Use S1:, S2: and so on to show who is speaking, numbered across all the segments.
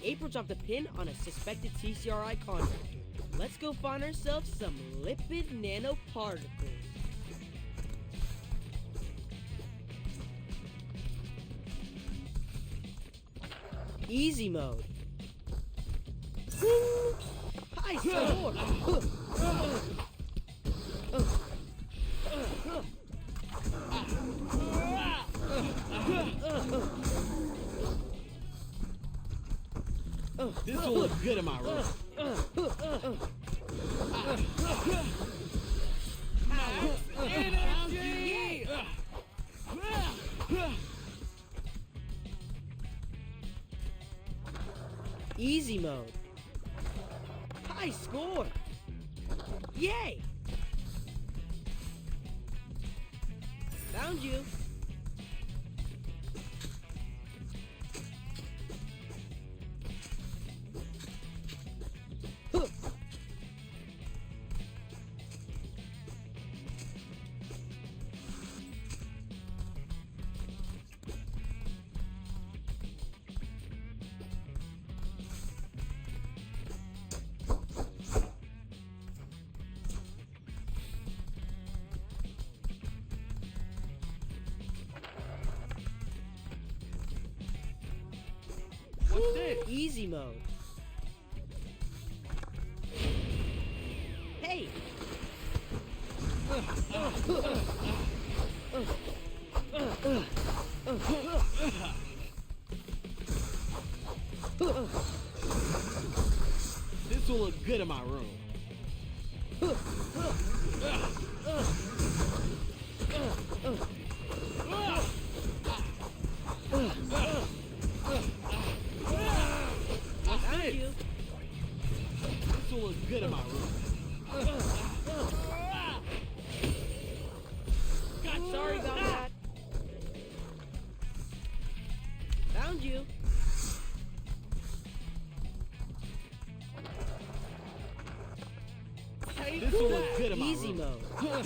S1: April dropped a pin on a suspected TCRI contractor. Let's go find ourselves some lipid nanoparticles. Easy mode. High score.
S2: This will look good in my room. Energy!
S1: Easy mode. High score. Yay! Found you.
S2: What's this?
S1: Easy mode. Hey!
S2: This will look good in my room.
S1: Found you.
S2: This will look good in my room.
S1: God, sorry about that. Found you.
S2: This will look good in my
S1: Easy
S2: room.
S1: mode.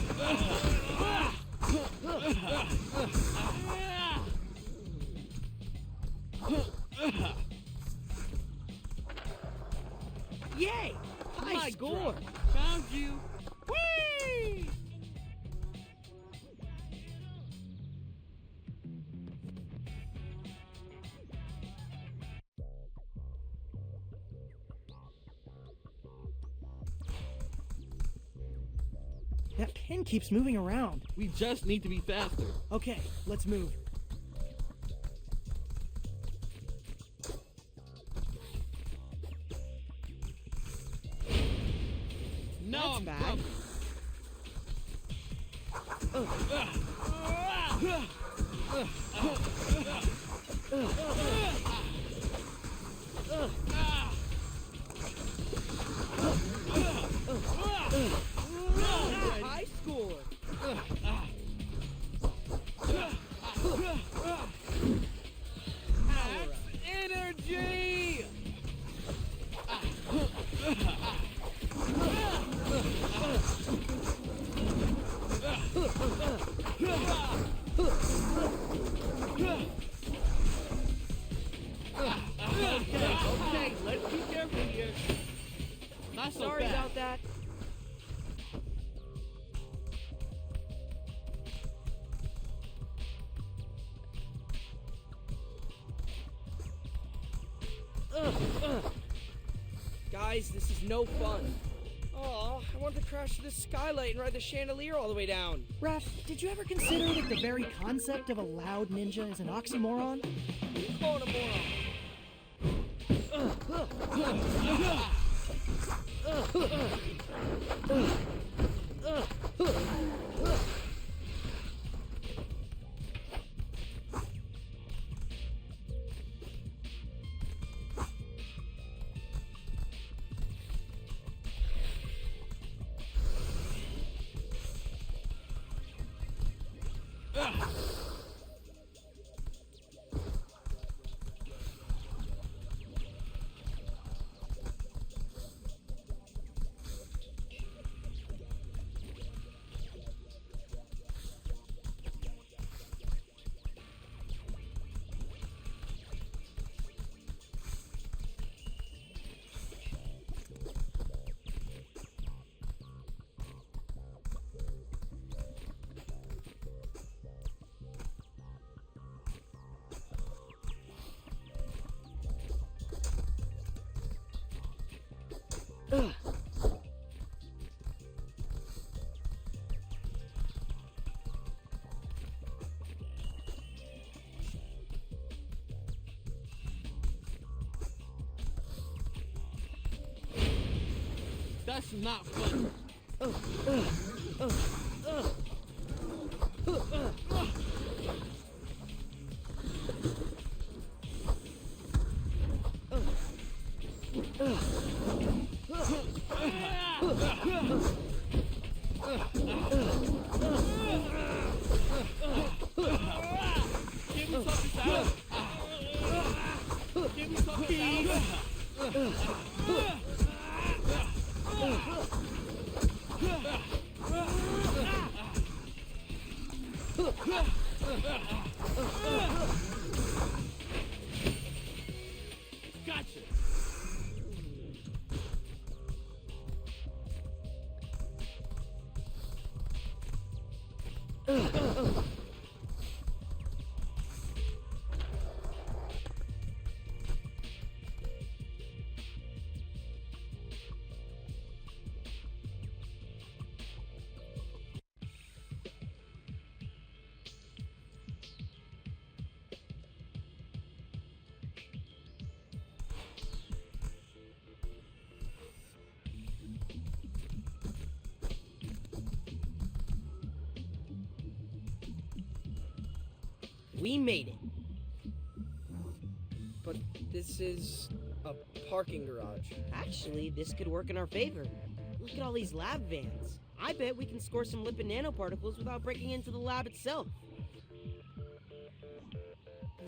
S1: Yay! High
S2: Nice
S1: score.
S2: drop. Found you. Whee!
S3: That pin keeps moving around.
S2: We just need to be faster.
S3: Okay, let's move.
S2: No,
S1: That's
S2: I'm
S1: bad.
S2: grumpy.
S1: High score.
S2: Max energy!
S1: Okay, let's be careful here.
S2: Not so
S1: Sorry
S2: fast.
S1: about that. Guys, this is no fun. Oh, I want to crash through the skylight and ride the chandelier all the way down.
S3: Raph, did you ever consider that the very concept of a loud ninja is an oxymoron?
S1: You calling a moron?
S2: That's not fun. Give me something out. Give me some keys. Gotcha.
S1: We made it.
S4: But this is a parking garage.
S1: Actually, this could work in our favor. Look at all these lab vans. I bet we can score some lipid nanoparticles without breaking into the lab itself.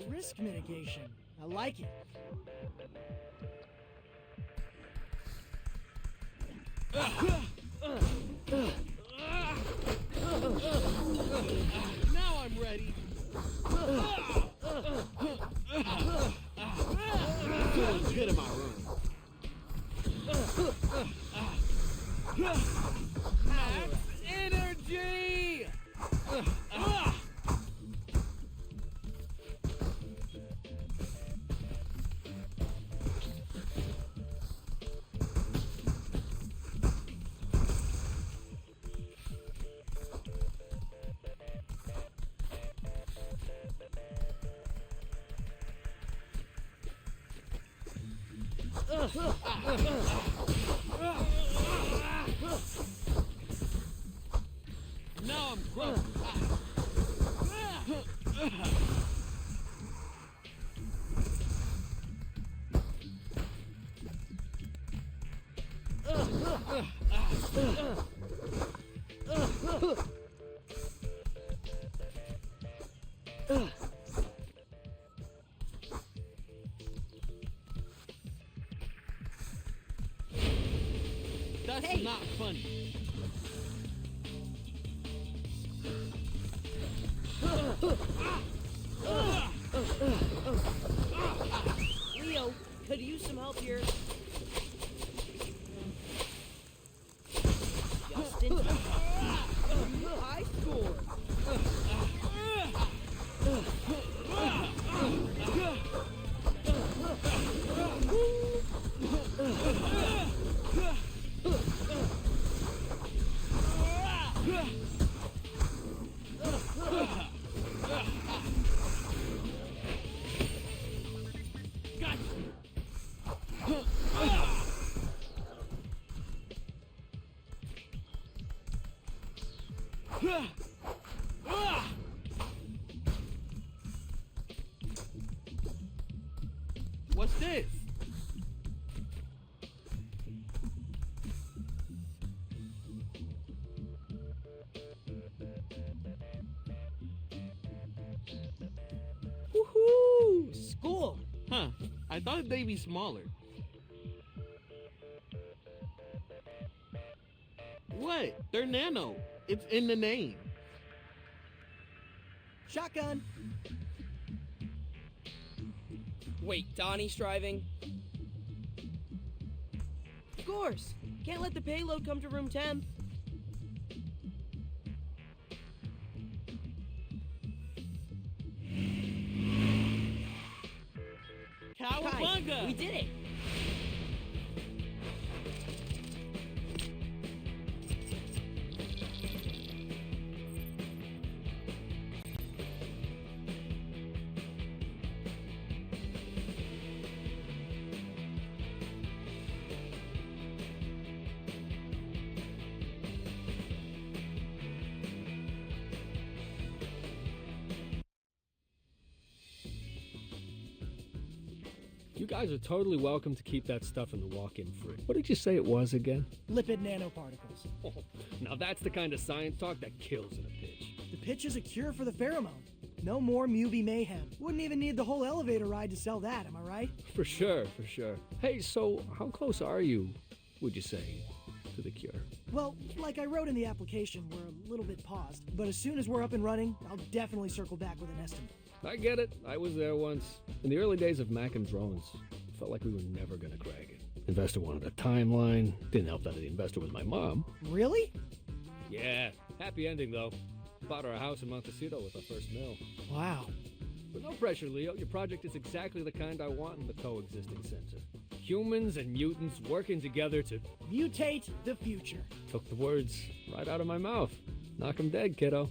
S3: Risk mitigation. I like it.
S2: Now I'm ready. Feeling good in my room. Max energy! Now I'm gross. That's not funny.
S1: Leo, could use some help here. Justin, high score.
S2: What's this?
S1: Woohoo! School!
S2: Huh, I thought they'd be smaller. What? They're nano. It's in the name.
S3: Shotgun.
S4: Wait, Donnie's driving?
S1: Of course! Can't let the payload come to room 10. Guys,
S2: Cowabunga!
S1: we did it!
S5: You guys are totally welcome to keep that stuff in the walk-in fridge. What did you say it was again?
S3: Lipid nanoparticles.
S5: Now that's the kind of science talk that kills in a pitch.
S3: The pitch is a cure for the pheromone. No more Mubi mayhem. Wouldn't even need the whole elevator ride to sell that, am I right?
S5: For sure, for sure. Hey, so how close are you, would you say, to the cure?
S3: Well, like I wrote in the application, we're a little bit paused. But as soon as we're up and running, I'll definitely circle back with an estimate.
S5: I get it. I was there once. In the early days of Mac and drones, it felt like we were never gonna crack it. Investor wanted a timeline. Didn't help that the investor was my mom.
S3: Really?
S5: Yeah, happy ending though. Bought her a house in Montecito with our first mill.
S3: Wow.
S5: But no pressure, Leo. Your project is exactly the kind I want in the coexisting sensor. Humans and mutants working together to
S3: Mutate the future.
S5: took the words right out of my mouth. Knock 'em dead, kiddo.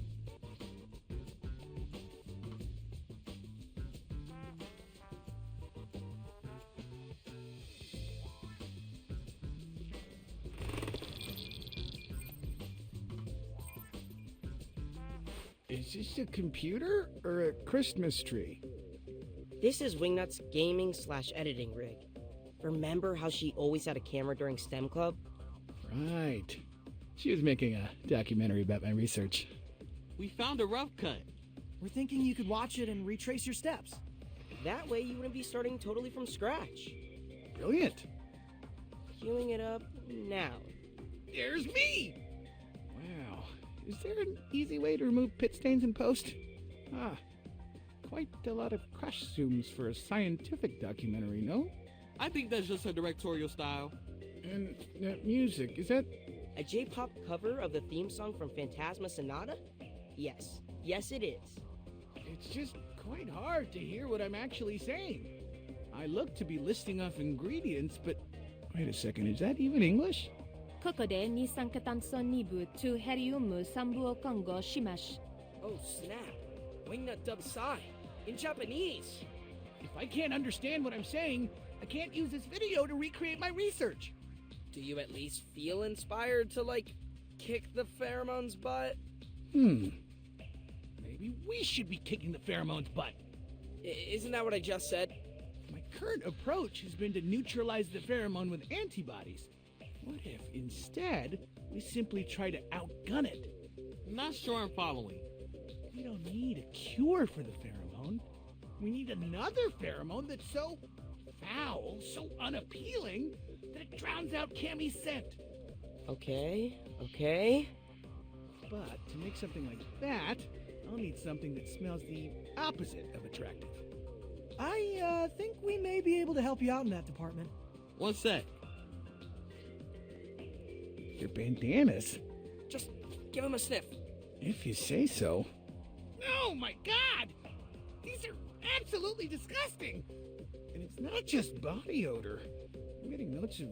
S6: Is this a computer or a Christmas tree?
S1: This is Wingnut's gaming/editing rig. Remember how she always had a camera during STEM Club?
S6: Right. She was making a documentary about my research.
S2: We found a rough cut.
S3: We're thinking you could watch it and retrace your steps.
S1: That way you wouldn't be starting totally from scratch.
S6: Brilliant.
S1: Queuing it up now.
S6: There's me! Wow. Is there an easy way to remove pit stains in post? Quite a lot of crush zooms for a scientific documentary, no?
S2: I think that's just her directorial style.
S6: And that music, is that...
S1: A J-pop cover of the theme song from Phantasma Sonata? Yes. Yes, it is.
S6: It's just quite hard to hear what I'm actually saying. I look to be listing off ingredients, but... Wait a second, is that even English?
S7: ここで二酸化炭素2部とヘリウム3部を混合します。
S4: Oh snap! Wingnut dub Psy in Japanese.
S6: If I can't understand what I'm saying, I can't use this video to recreate my research.
S4: Do you at least feel inspired to, like, kick the pheromones' butt?
S6: Maybe we should be kicking the pheromones' butt.
S4: Isn't that what I just said?
S6: My current approach has been to neutralize the pheromone with antibodies. What if, instead, we simply try to outgun it?
S2: Not sure I'm following.
S6: We don't need a cure for the pheromone. We need another pheromone that's so foul, so unappealing, that it drowns out Cammy's scent.
S1: Okay.
S6: But to make something like that, I'll need something that smells the opposite of attractive.
S3: I think we may be able to help you out in that department.
S2: One sec.
S6: Your bandanas?
S4: Just give him a sniff.
S6: If you say so. Oh my god! These are absolutely disgusting! And it's not just body odor. I'm getting notes of...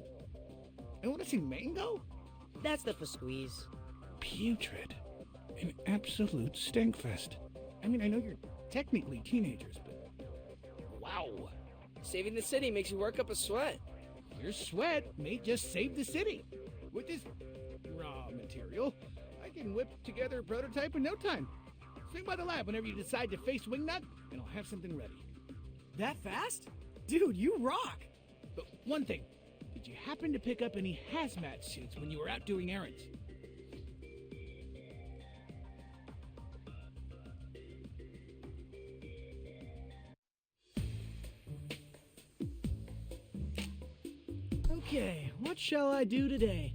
S6: I want to say mango?
S1: That's the squeeze.
S6: Putrid. An absolute stinkfest. I mean, I know you're technically teenagers, but... Wow!
S4: Saving the city makes you work up a sweat.
S6: Your sweat may just save the city. With this raw material, I can whip together a prototype in no time. Swing by the lab whenever you decide to face Wingnut, and I'll have something ready.
S3: That fast? Dude, you rock!
S6: But one thing, did you happen to pick up any hazmat suits when you were out doing errands?
S3: Okay, what shall I do today?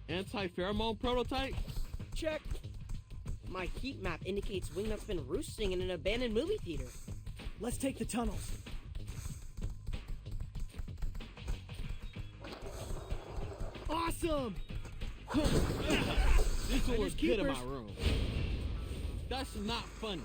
S2: Anti-pheromone prototype?
S4: Check.
S1: My heat map indicates Wingnut's been roosting in an abandoned movie theater.
S3: Let's take the tunnels. Awesome!
S2: This one was good in my
S3: keepers.
S2: room. That's not funny.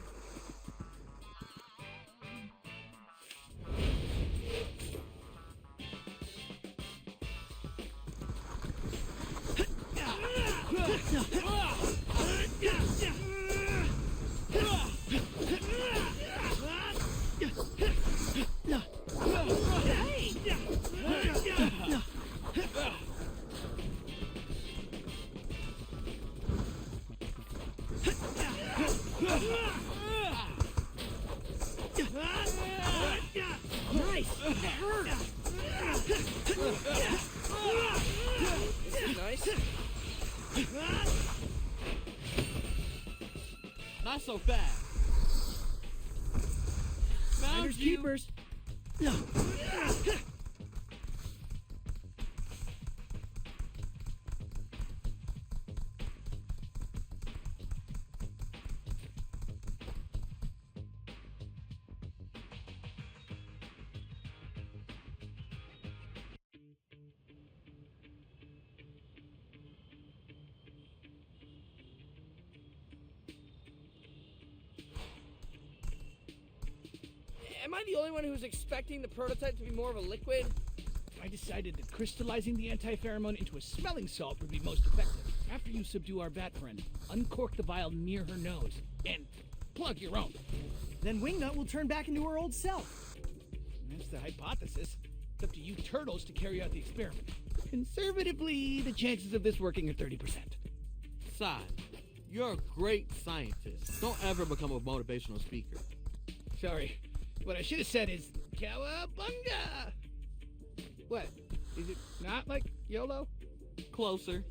S3: Nice! That hurt!
S4: This is nice.
S2: Not so fast. Found
S3: Finders
S2: you.
S3: keepers.
S4: Am I the only one who was expecting the prototype to be more of a liquid?
S6: I decided that crystallizing the anti-pheromone into a smelling salt would be most effective. After you subdue our bat friend, uncork the vial near her nose and plug your own.
S3: Then Wingnut will turn back into her old self.
S6: That's the hypothesis. It's up to you turtles to carry out the experiment. Conservatively, the chances of this working are 30%.
S2: Sai, you're a great scientist. Don't ever become a motivational speaker.
S6: Sorry. What I should have said is, Cowabunga! What? Is it not like YOLO?
S2: Closer.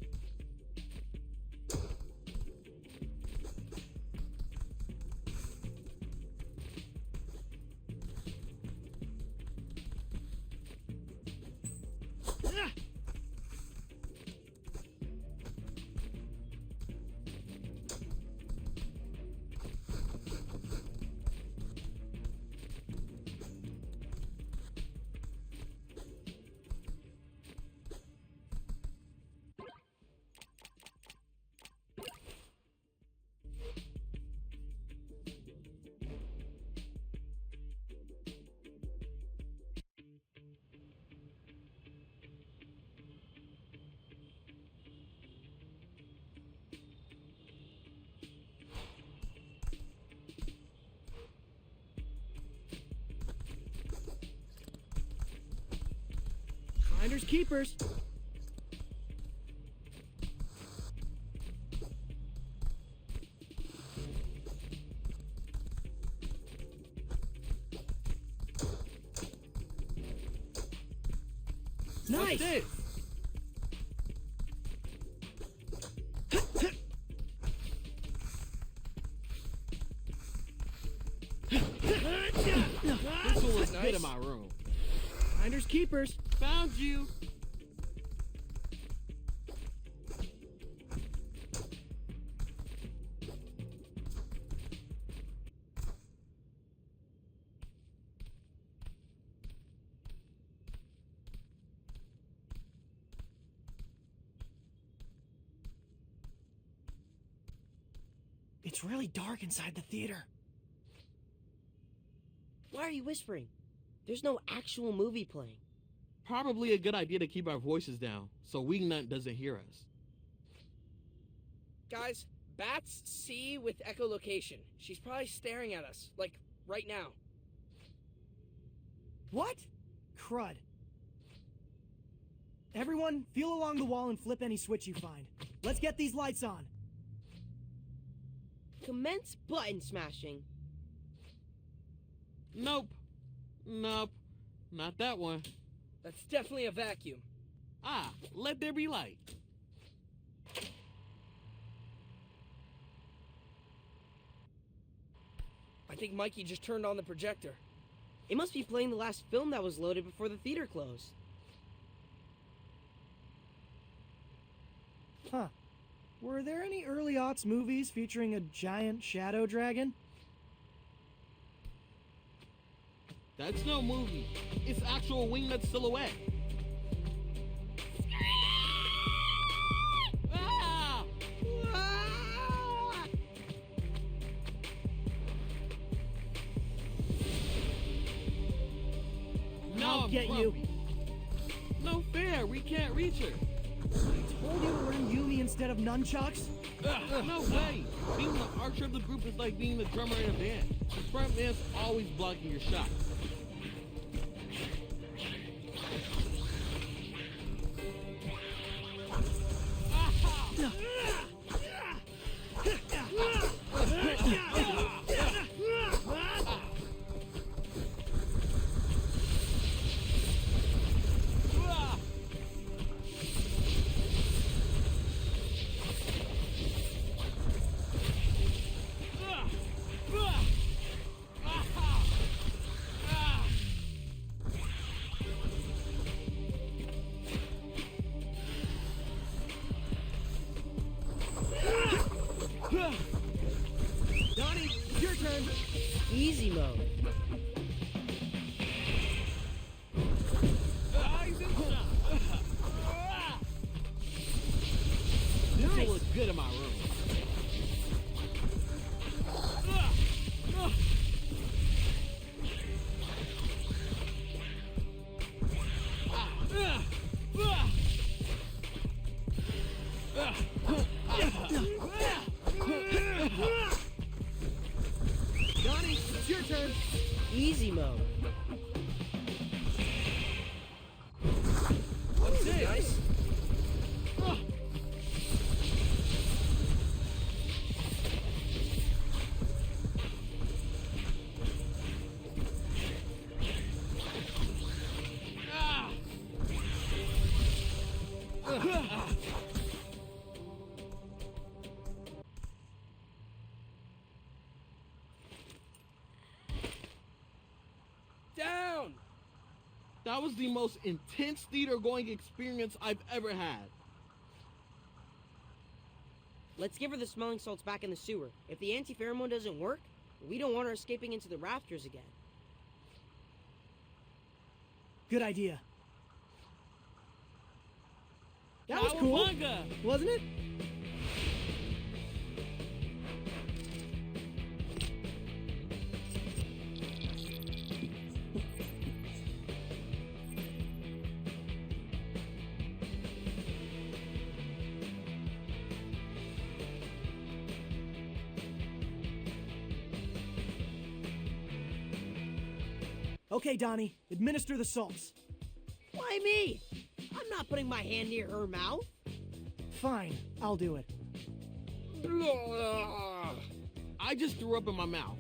S6: Ah!
S3: Finders keepers.
S2: What's
S3: Nice!
S2: this? This one was good in my room.
S3: Finders keepers.
S2: Found you.
S3: It's really dark inside the theater.
S1: Why are you whispering? There's no actual movie playing.
S2: Probably a good idea to keep our voices down so Wingnut doesn't hear us.
S4: Guys, bats see with echolocation. She's probably staring at us, like, right now.
S3: What? Crud. Everyone, feel along the wall and flip any switch you find. Let's get these lights on.
S1: Commence button smashing.
S2: Nope. Nope. Not that one.
S4: That's definitely a vacuum.
S2: Ah, let there be light.
S4: I think Mikey just turned on the projector.
S1: It must be playing the last film that was loaded before the theater closed.
S3: Huh. Were there any early aughts movies featuring a giant shadow dragon?
S2: That's no movie. It's actual wingnut silhouette. Ah! Ah! Now I'm
S3: get you.
S2: grumpy. No fair. We can't reach her.
S3: Told you to learn Yumi instead of nunchucks?
S2: No way. Being the archer of the group is like being the drummer in a band. The front man's always blocking your shot.
S3: Donnie, it's your turn.
S1: Easy mode.
S2: This will look good in my room.
S3: Donnie, it's your turn.
S1: Easy mode.
S2: What's this?
S4: Nice. Down!
S2: That was the most intense theater-going experience I've ever had.
S1: Let's give her the smelling salts back in the sewer. If the anti-pheromone doesn't work, we don't want her escaping into the rafters again.
S3: Good idea. That was cool,
S2: Cowabunga!
S3: wasn't it? Okay, Donnie, administer the salts.
S1: Why me? I'm not putting my hand near her mouth.
S3: Fine, I'll do it.
S2: I just threw up in my mouth.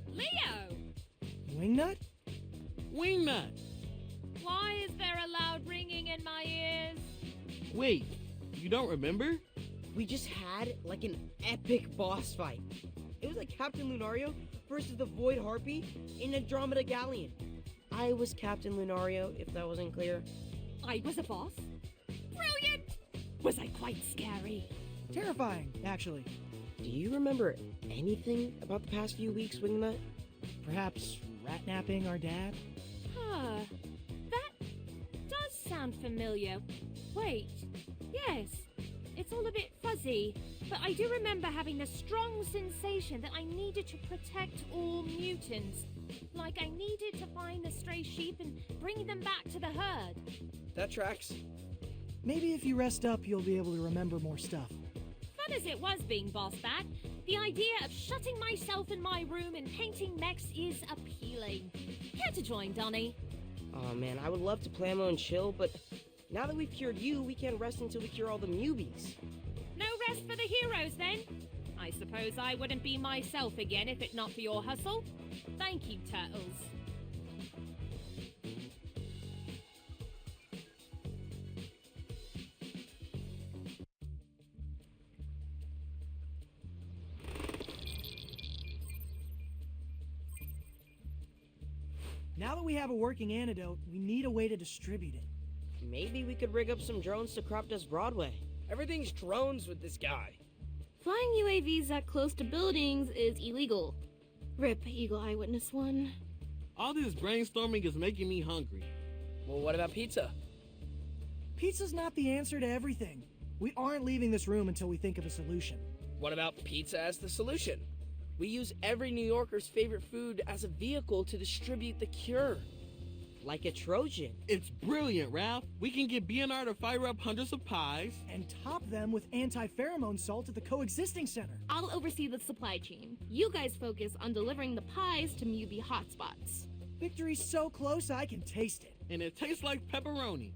S7: Leo!
S3: Wingnut?
S2: Wingnut!
S7: Why is there a loud ringing in my ears?
S2: Wait, you don't remember?
S1: We just had like an epic boss fight. It was like Captain Lunario versus the Void Harpy in Andromeda Galleon. I was Captain Lunario, if that wasn't clear.
S7: I was a boss? Brilliant! Was I quite scary?
S3: Terrifying, actually.
S1: Do you remember anything about the past few weeks, Wingnut?
S3: Perhaps rat-napping our dad?
S7: Huh. That does sound familiar. Wait. Yes. It's all a bit fuzzy, but I do remember having the strong sensation that I needed to protect all mutants. Like I needed to find the stray sheep and bring them back to the herd.
S4: That tracks.
S3: Maybe if you rest up, you'll be able to remember more stuff.
S7: Fun as it was being boss bat, the idea of shutting myself in my room and painting mechs is appealing. Care to join, Donnie?
S1: Oh man, I would love to play alone and chill, but now that we've cured you, we can't rest until we cure all the newbies.
S7: No rest for the heroes, then? I suppose I wouldn't be myself again if it not for your hustle. Thank you, Turtles.
S3: Now that we have a working antidote, we need a way to distribute it.
S1: Maybe we could rig up some drones to crop dust Broadway.
S4: Everything's drones with this guy.
S7: Flying UAVs that close to buildings is illegal. RIP Eagle Eyewitness 1.
S2: All this brainstorming is making me hungry.
S4: Well, what about pizza?
S3: Pizza's not the answer to everything. We aren't leaving this room until we think of a solution.
S4: What about pizza as the solution? We use every New Yorker's favorite food as a vehicle to distribute the cure.
S1: Like a Trojan.
S2: It's brilliant, Ralph. We can get BNR to fire up hundreds of pies.
S3: And top them with anti-pheromone salt at the coexisting center.
S7: I'll oversee the supply chain. You guys focus on delivering the pies to MUB hotspots.
S3: Victory's so close I can taste it.
S2: And it tastes like pepperoni.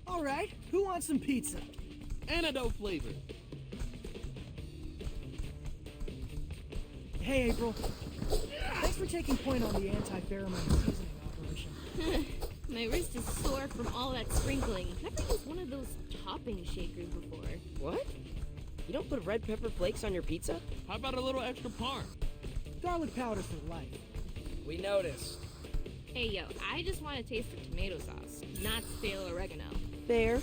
S3: All right, who wants some pizza?
S2: Antidote flavor.
S3: Hey, April. Thanks for taking point on the anti-pheromone seasoning operation.
S7: My wrist is sore from all that sprinkling. Never used one of those topping shakers before.
S1: What? You don't put red pepper flakes on your pizza?
S2: How about a little extra parm?
S3: Garlic powder for life.
S4: We noticed.
S7: Hey yo, I just want to taste the tomato sauce, not stale oregano.
S1: Fair.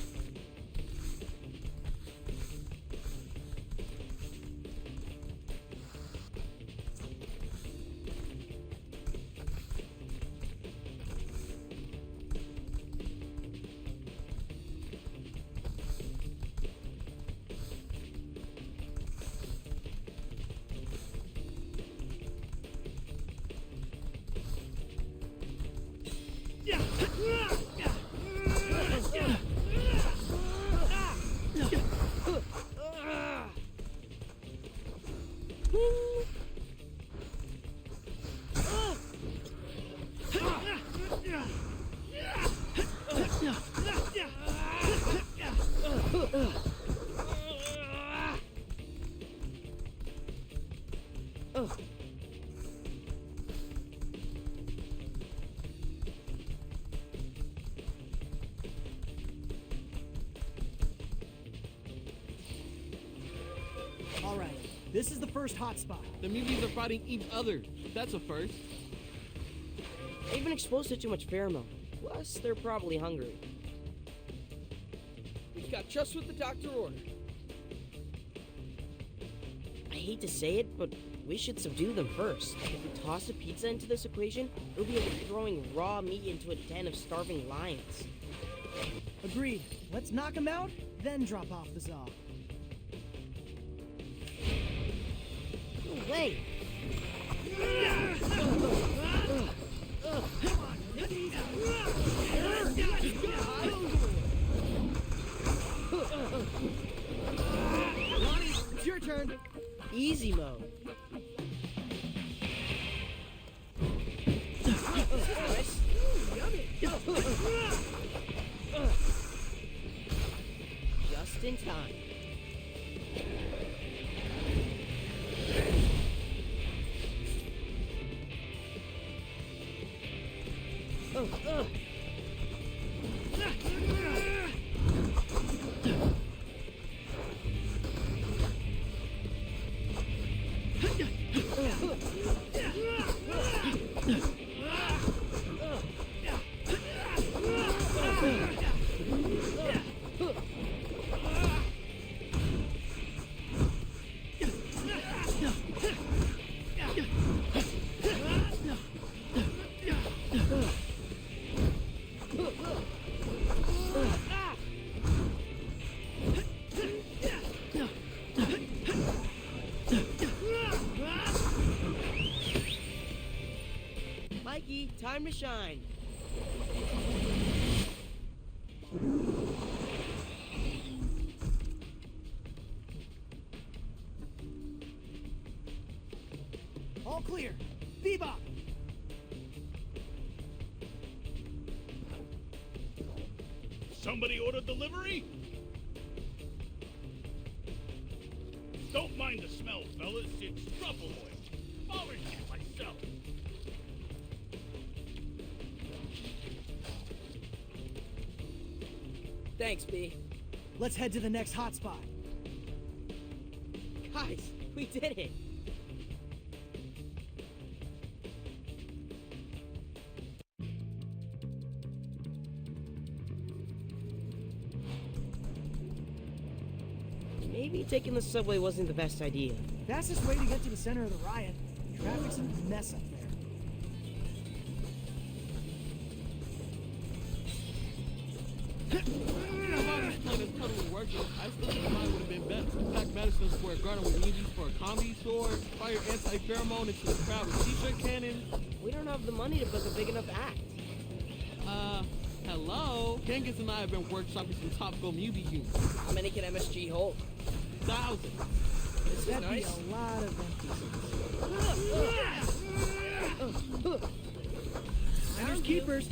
S3: All right, this is the first hotspot.
S2: The MUBs are fighting each other. That's a first.
S1: They've been exposed to too much pheromone. Plus, they're probably hungry.
S4: We've got just what the doctor ordered.
S1: I hate to say it, but we should subdue them first. If we toss a pizza into this equation, it'll be like throwing raw meat into a den of starving lions.
S3: Agreed. Let's knock him out, then drop off the Zaw.
S1: No way!
S3: Lonnie, it's your turn.
S1: Easy mode. Nice. Just in time. time to shine.
S3: All clear. Bebop!
S8: Somebody ordered delivery? Don't mind the smell, fellas. It's truffle oil. Orange it myself.
S4: Thanks, B.
S3: Let's head to the next hotspot.
S1: Guys, we did it. Maybe taking the subway wasn't the best idea.
S3: Fastest way to get to the center of the riot. Traffic's a mess up there.
S2: While this plan is totally working, I still think mine would have been better. Pack Madison Square Garden with Yeezys for a comedy tour, fire anti-pheromone into the crowd with t-shirt cannons.
S1: We don't have the money to book a big enough act.
S2: Hello? Genghis and I have been workshopping some topical movie units.
S4: How many can MSG hold?
S2: Thousands.
S4: This is
S3: That'd
S4: nice.
S3: be a lot of empty seats. There's keepers.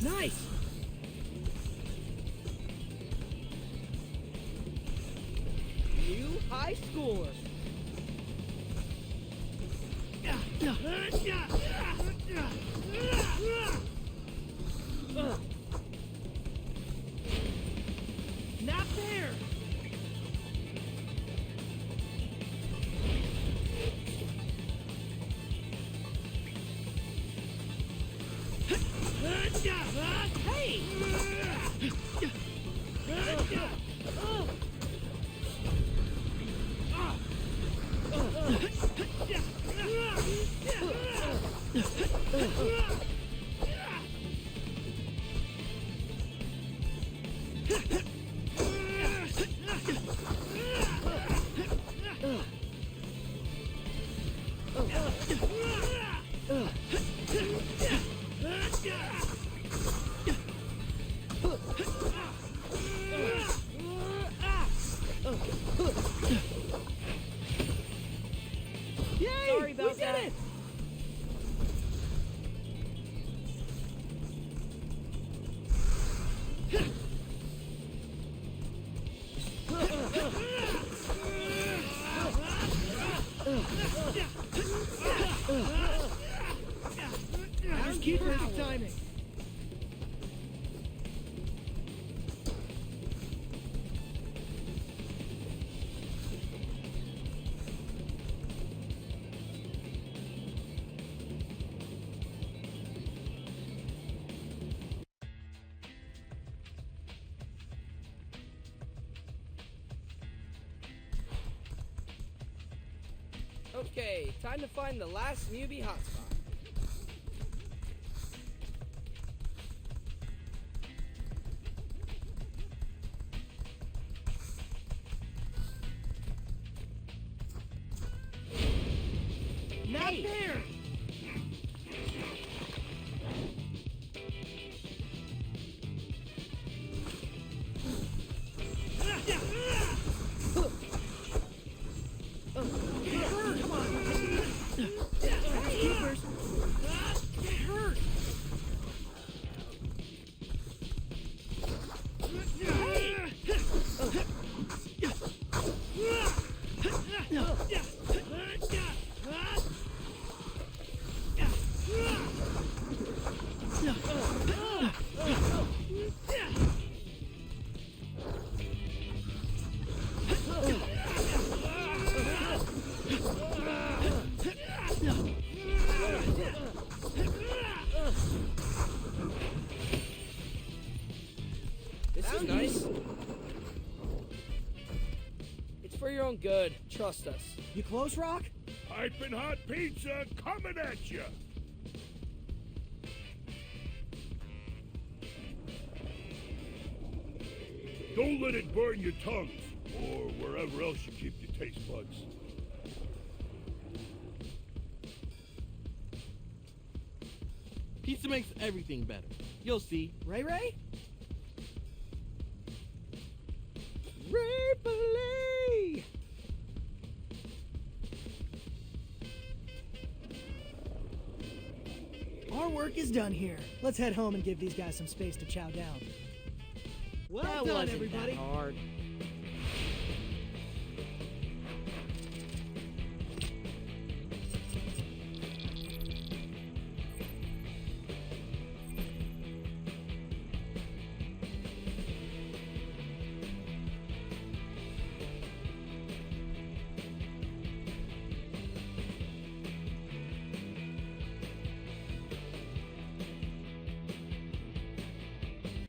S3: Nice.
S1: New high score.
S3: Not there.
S1: Hey! Sorry about that.
S3: It. There's key perfect timing.
S4: Okay, time to find the last newbie hotspot.
S3: Not there. Keepers. Get hurt.
S4: good. Trust us.
S3: You close, Rock?
S8: Piping hot pizza coming at you. Don't let it burn your tongues, or wherever else you keep your taste buds.
S2: Pizza makes everything better. You'll see.
S3: Ray Ray?
S1: Ray-Play!
S3: Our work is done here. Let's head home and give these guys some space to chow down. Well
S1: That
S3: done,
S1: wasn't
S3: everybody.
S1: that hard.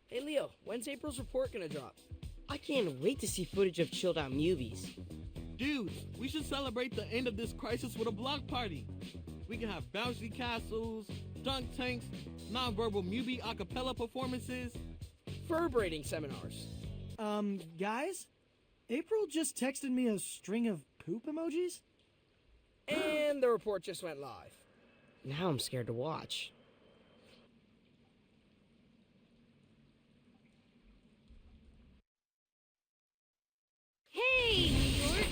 S4: Hey Leo, when's April's report gonna drop?
S1: I can't wait to see footage of chilled out movies.
S2: Dudes, we should celebrate the end of this crisis with a block party. We can have bouncy castles, dunk tanks, nonverbal Mubi a cappella performances.
S4: Fur braiding seminars.
S3: Guys? April just texted me a string of poop emojis?
S4: And the report just went live.
S1: Now I'm scared to watch.
S7: Hey, New York!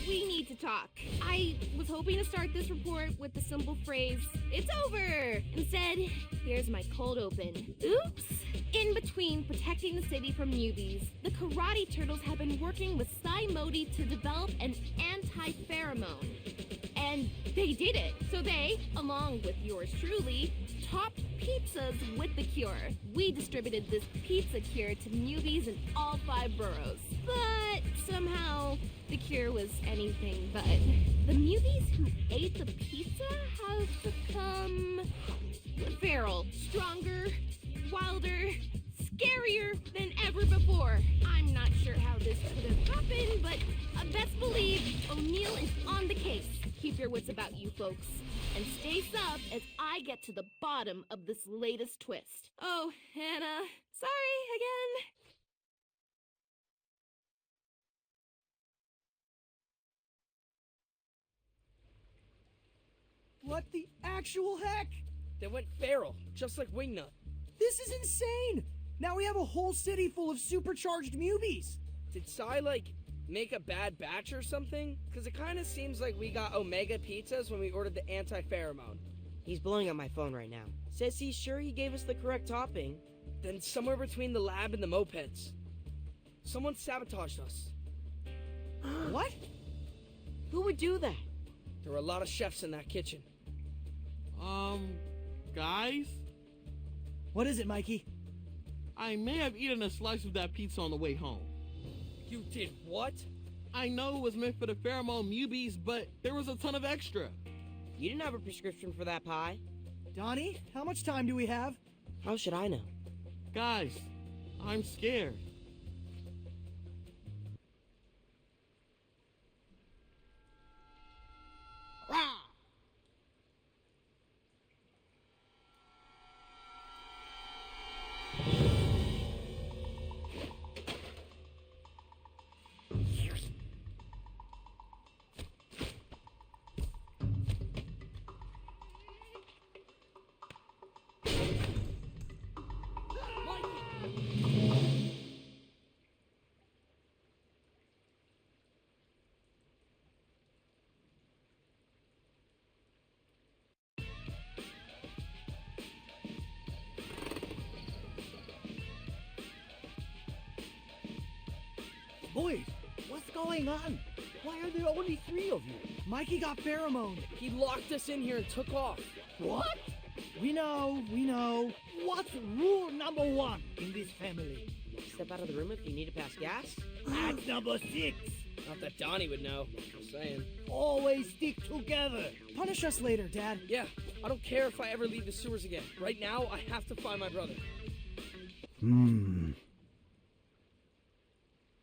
S7: We need to talk. I was hoping to start this report with the simple phrase, "It's over!" Instead, here's my cold open. Oops! In between protecting the city from newbies, the Karate Turtles have been working with Sai Modi to develop an anti-pheromone. And they did it. So they, along with yours truly, topped pizzas with the cure. We distributed this pizza cure to newbies in all 5 boroughs. But somehow, the cure was anything but. The newbies who ate the pizza have become feral, stronger, wilder, scarier than ever before. I'm not sure how this could have happened, but best believe O'Neill is on the case. Keep your wits about you, folks. And stay sub as I get to the bottom of this latest twist. Oh, Hannah, sorry again.
S3: What the actual heck?
S4: They went feral, just like Wingnut.
S3: This is insane! Now we have a whole city full of supercharged mubies!
S4: Did Sai, make a bad batch or something? Because it kind of seems like we got Omega pizzas when we ordered the anti-pheromone.
S1: He's blowing up my phone right now. Says he's sure he gave us the correct topping.
S4: Then somewhere between the lab and the mopeds. Someone sabotaged us.
S3: What?
S1: Who would do that?
S4: There were a lot of chefs in that kitchen.
S2: Guys?
S3: What is it, Mikey?
S2: I may have eaten a slice of that pizza on the way home.
S4: You did what?
S2: I know it was meant for the pheromone mubies, but there was a ton of extra.
S1: You didn't have a prescription for that pie.
S3: Donnie, how much time do we have?
S1: How should I know?
S2: Guys, I'm scared.
S6: Boys, what's going on? Why are there only 3 of you?
S3: Mikey got pheromone.
S4: He locked us in here and took off.
S6: What?
S3: We know.
S6: What's rule number 1 in this family?
S1: Step out of the room if you need to pass gas.
S6: That's number 6.
S4: Not that Donnie would know. Just saying.
S6: Always stick together.
S3: Punish us later, Dad.
S4: Yeah, I don't care if I ever leave the sewers again. Right now, I have to find my brother.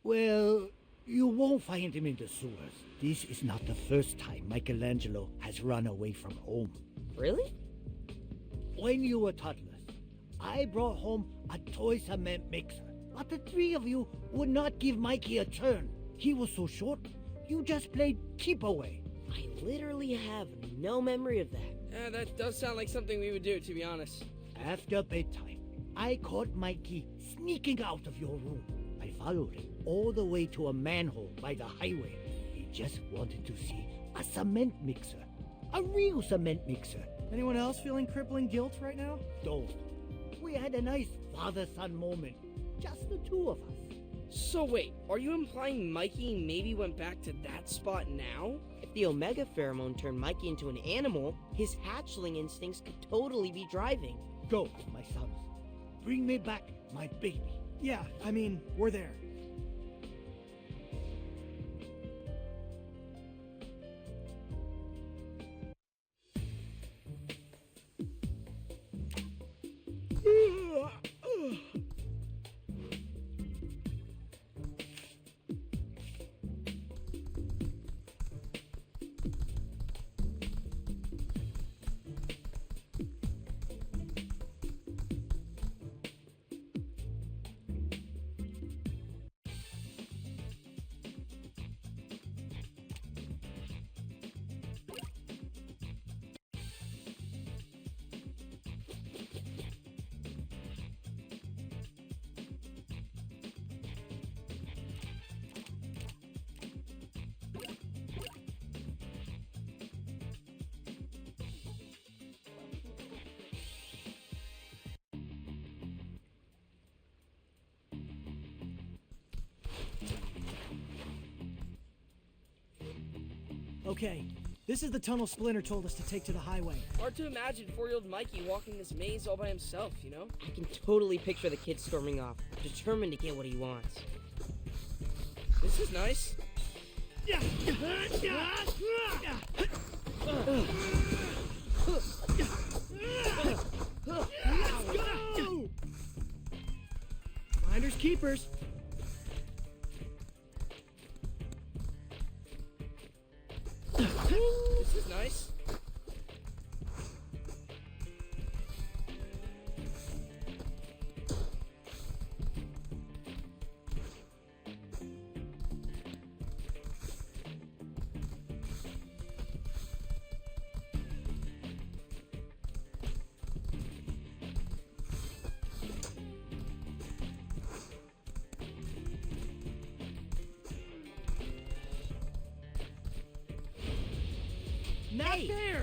S6: Well,
S9: You won't find him in the sewers. This is not the first time Michelangelo has run away from home.
S1: Really?
S9: When you were toddlers, I brought home a toy cement mixer. But the three of you would not give Mikey a turn. He was so short, you just played keep away.
S1: I literally have no memory of that.
S4: Yeah, that does sound like something we would do, to be honest.
S9: After bedtime, I caught Mikey sneaking out of your room. I followed him all the way to a manhole by the highway. He just wanted to see a cement mixer. A real cement mixer.
S3: Anyone else feeling crippling guilt right now?
S9: Don't. We had a nice father-son moment. Just the two of us.
S4: So wait, are you implying Mikey maybe went back to that spot now?
S1: If the Omega pheromone turned Mikey into an animal, his hatchling instincts could totally be driving.
S9: Go, my sons. Bring me back my baby.
S3: Yeah, I mean, we're there. Okay, this is the tunnel Splinter told us to take to the highway.
S4: Hard to imagine 4-year-old Mikey walking this maze all by himself, you know?
S1: I can totally picture the kid storming off, determined to get what he wants.
S4: This is nice.
S3: Finders keepers.
S4: This is nice.
S3: Not there!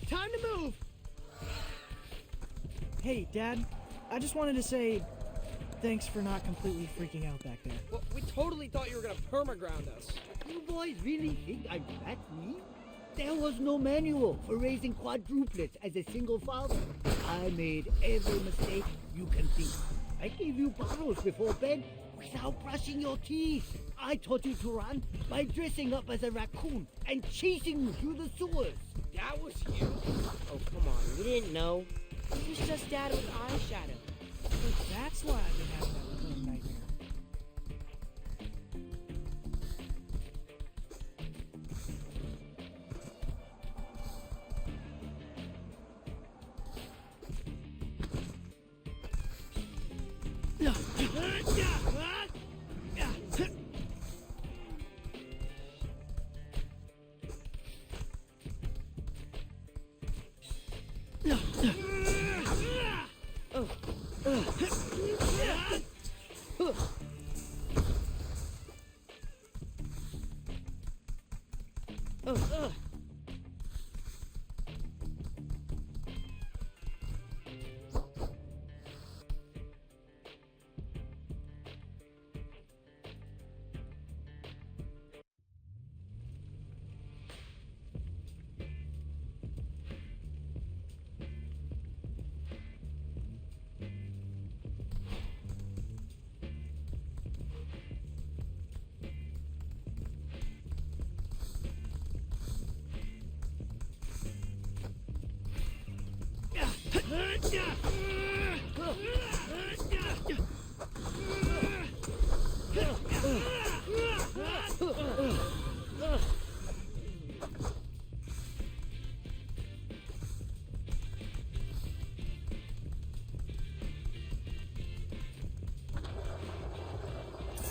S3: Time to move! Hey, Dad. I just wanted to say thanks for not completely freaking out back there.
S4: Well, we totally thought you were gonna permaground us.
S9: You boys really think I'm that mean? There was no manual for raising quadruplets as a single father. I made every mistake you can think. I gave you bottles before bed without brushing your teeth. I taught you to run by dressing up as a raccoon and chasing you through the sewers.
S4: That was you?
S1: Oh, come on, we didn't know. It was just Dad with eyeshadow.
S3: So that's why I've been having that recurring nightmare.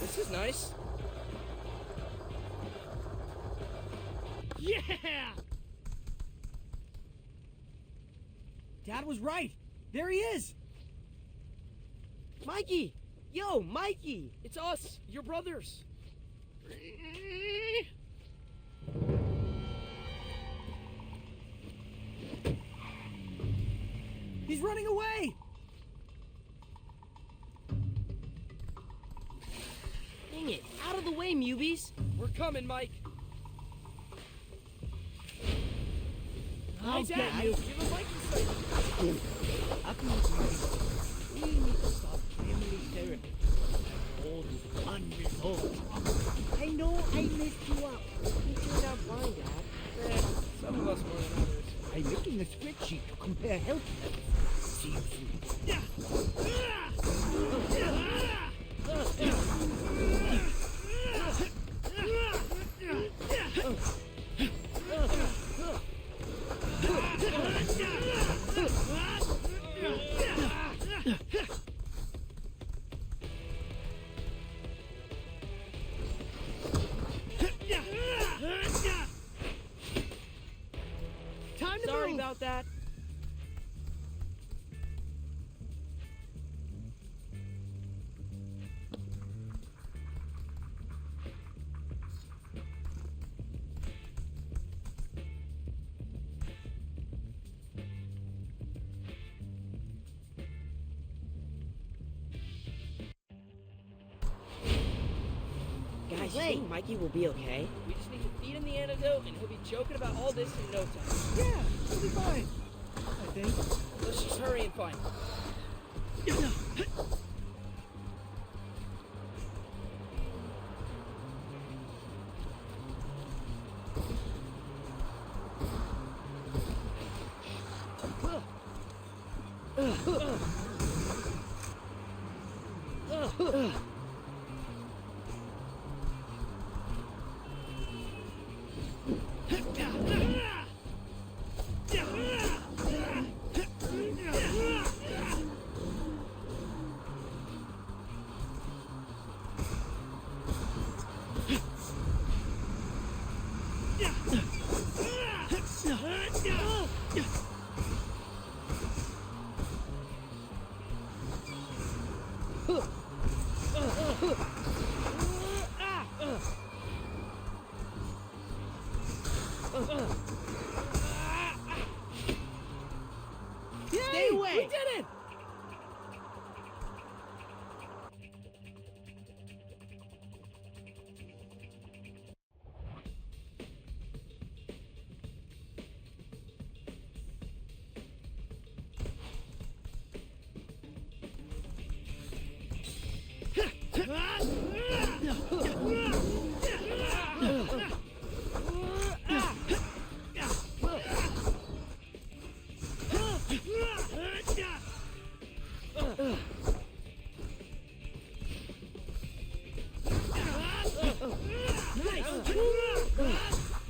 S4: This is nice.
S8: Yeah!
S3: Dad was right. There he is.
S1: Mikey! Yo, Mikey!
S4: It's us, your brothers.
S3: He's running away.
S1: Dang it, out of the way, Mubies!
S4: We're coming, Mike.
S9: I'll
S4: Hey,
S9: get
S4: Dad,
S9: you.
S4: give him Mikey's sight.
S9: We need to stop family therapy. All is unresolved. I know I messed you up.
S1: You turned out fine, Dad.
S4: Some of us more than others.
S9: I'm making a spreadsheet to compare health levels. See you soon.
S3: Time to
S1: Sorry
S3: move.
S1: about that. Guys, you think Mikey will be okay?
S4: We just need to feed him the antidote, and he'll be joking about all this in no time.
S3: Yeah, he'll be fine. I think.
S4: Let's just hurry and find him.
S1: Stay away!
S3: We did it!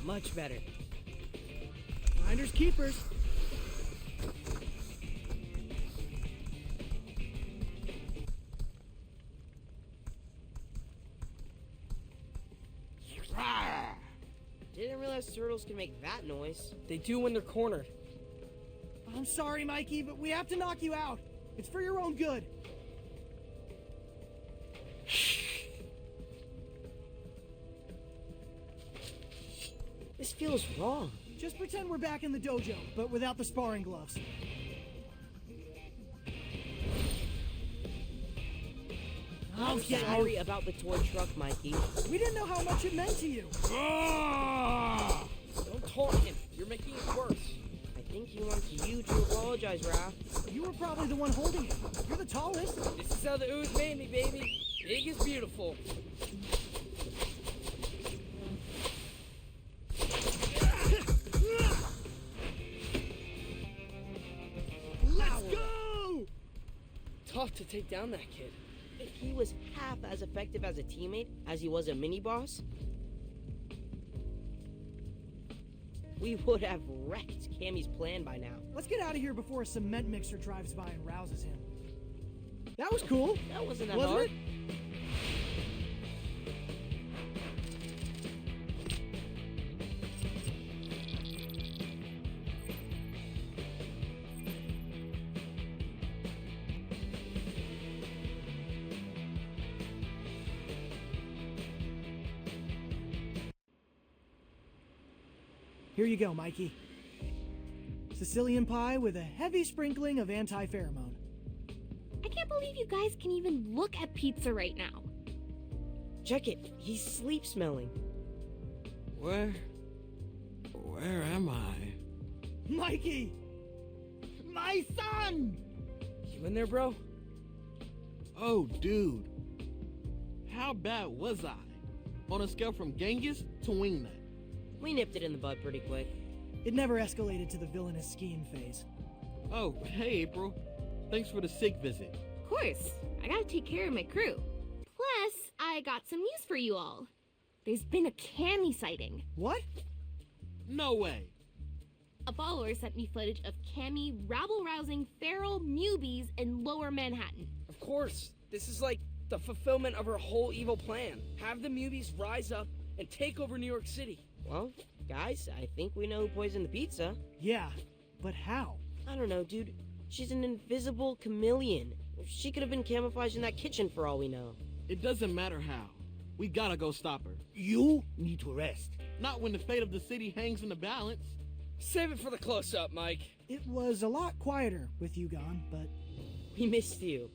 S1: Much better.
S3: Finders keepers.
S1: Didn't realize turtles can make that noise.
S4: They do when they're cornered.
S3: I'm sorry, Mikey, but we have to knock you out. It's for your own good.
S1: This feels wrong.
S3: Just pretend we're back in the dojo, but without the sparring gloves.
S1: I'm sorry about the toy truck, Mikey.
S3: We didn't know how much it meant to you.
S4: Don't taunt him. You're making it worse.
S1: I think he wants you to apologize, Raph.
S3: You were probably the one holding it. You're the tallest.
S4: This is how the ooze made me, baby. Big is beautiful.
S8: Let's go!
S4: take down that kid.
S1: If he was half as effective as a teammate as he was a mini-boss, we would have wrecked Cammy's plan by now.
S3: Let's get out of here before a cement mixer drives by and rouses him. That was cool.
S1: That wasn't that
S3: Wasn't
S1: hard.
S3: it? Here you go, Mikey. Sicilian pie with a heavy sprinkling of anti-pheromone.
S7: I can't believe you guys can even look at pizza right now.
S1: Check it. He's sleep smelling.
S2: Where am I?
S3: Mikey!
S9: My son!
S4: You in there, bro?
S2: Oh, dude. How bad was I? On a scale from Genghis to Wingnut.
S1: We nipped it in the bud pretty quick.
S3: It never escalated to the villainous skiing phase.
S2: Oh, hey, April. Thanks for the sick visit.
S7: Of course, I gotta take care of my crew. Plus, I got some news for you all. There's been a Cammy sighting.
S3: What?
S2: No way.
S7: A follower sent me footage of Cammy rabble-rousing feral newbies in Lower Manhattan.
S4: Of course. This is like the fulfillment of her whole evil plan. Have the Mubies rise up and take over New York City.
S1: Well, guys, I think we know who poisoned the pizza.
S3: Yeah, but how?
S1: I don't know, dude. She's an invisible chameleon. She could have been camouflaged in that kitchen for all we know.
S2: It doesn't matter how. We gotta go stop her.
S9: You need to rest.
S2: Not when the fate of the city hangs in the balance.
S4: Save it for the close-up, Mike.
S3: It was a lot quieter with you gone, but
S1: We missed you.